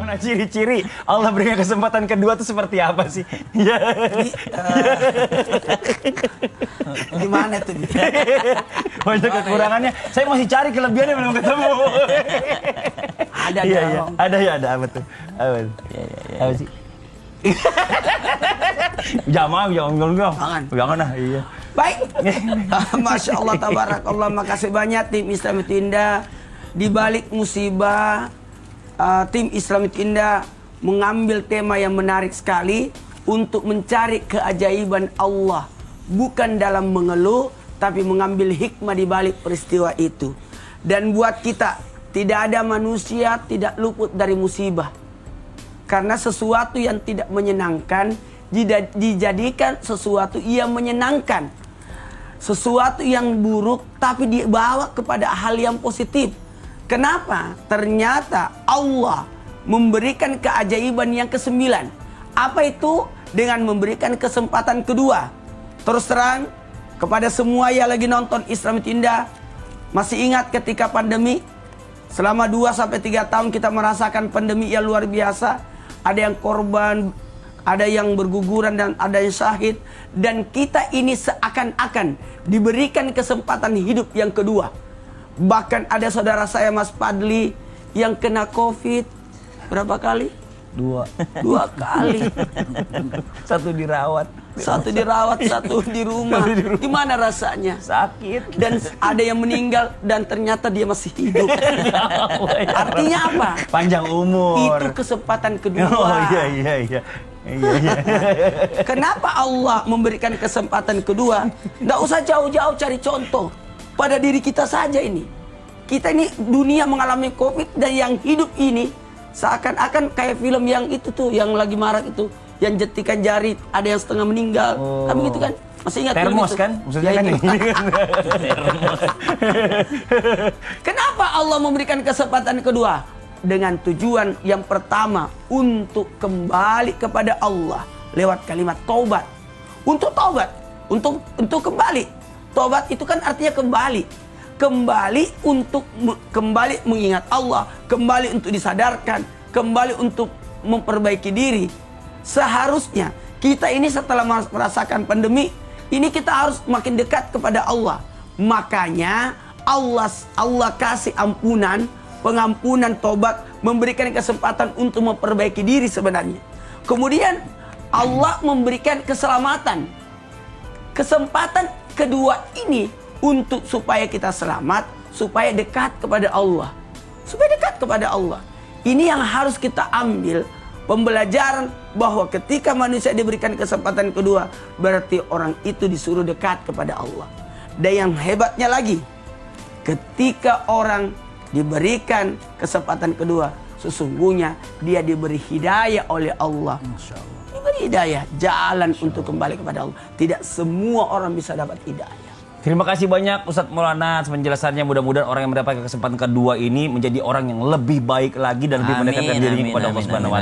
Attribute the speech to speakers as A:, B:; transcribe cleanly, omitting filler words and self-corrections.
A: Gimana ciri-ciri Allah berikan kesempatan kedua tuh seperti apa sih? Ya.
B: Gimana tuh?
A: Banyak kekurangannya. Saya masih cari kelebihannya belum ketemu.
B: Ada
A: Iya,
B: dong.
A: iya. Ada apa tuh? Apa? Apa sih? Jangan. Jangan lah, iya.
B: Baik. Masya Allah, tabarakallah. Makasih banyak tim Islam itu Indah. Di balik musibah, tim Islam itu Indah mengambil tema yang menarik sekali untuk mencari keajaiban Allah. Bukan dalam mengeluh, tapi mengambil hikmah di balik peristiwa itu. Dan buat kita, tidak ada manusia tidak luput dari musibah. Karena sesuatu yang tidak menyenangkan dijadikan sesuatu yang menyenangkan. Sesuatu yang buruk tapi dibawa kepada hal yang positif. Kenapa? Ternyata Allah memberikan keajaiban yang ke-9. Apa itu? Dengan memberikan kesempatan kedua. Terus terang kepada semua yang lagi nonton Islam itu Indah, masih ingat ketika pandemi? Selama 2-3 tahun kita merasakan pandemi yang luar biasa. Ada yang korban, ada yang berguguran, dan ada yang syahid. Dan kita ini seakan-akan diberikan kesempatan hidup yang kedua. Bahkan ada saudara saya Mas Padli yang kena COVID berapa kali? 2 kali.
A: Satu dirawat,
B: satu di rumah. Gimana rasanya?
A: Sakit.
B: Dan ada yang meninggal dan ternyata dia masih hidup. Artinya apa?
A: Panjang umur.
B: Itu kesempatan kedua.
A: Oh iya.
B: Kenapa Allah memberikan kesempatan kedua? Nggak usah jauh-jauh cari contoh. Pada diri kita saja ini. Kita ini dunia mengalami COVID, dan yang hidup ini seakan-akan kayak film yang itu tuh, yang lagi marak itu, yang jetikan jari, ada yang setengah meninggal. Kan begitu kan? Masih ingat
A: Termos kan? Maksudnya
B: ya,
A: kan ini kan.
B: Kenapa Allah memberikan kesempatan kedua? Dengan tujuan yang pertama, untuk kembali kepada Allah lewat kalimat taubat. Untuk taubat, untuk kembali. Taubat itu kan artinya kembali. Kembali untuk kembali mengingat Allah, kembali untuk disadarkan, kembali untuk memperbaiki diri. Seharusnya kita ini setelah merasakan pandemi ini, kita harus makin dekat kepada Allah. Makanya Allah kasih ampunan, pengampunan, tobat, memberikan kesempatan untuk memperbaiki diri sebenarnya. Kemudian Allah memberikan keselamatan. Kesempatan kedua ini untuk supaya kita selamat, supaya dekat kepada Allah. Supaya dekat kepada Allah. Ini yang harus kita ambil pembelajaran, bahwa ketika manusia diberikan kesempatan kedua, berarti orang itu disuruh dekat kepada Allah. Dan yang hebatnya lagi, ketika orang diberikan kesempatan kedua, sesungguhnya dia diberi hidayah oleh Allah. Diberi hidayah, jalan untuk kembali kepada Allah. Tidak semua orang bisa dapat hidayah.
A: Terima kasih banyak Ustadz Maulana atas penjelasannya. Mudah-mudahan orang yang mendapatkan kesempatan kedua ini menjadi orang yang lebih baik lagi dan lebih mendekatkan dirinya kepada Allah Subhanahu wa Ta'ala.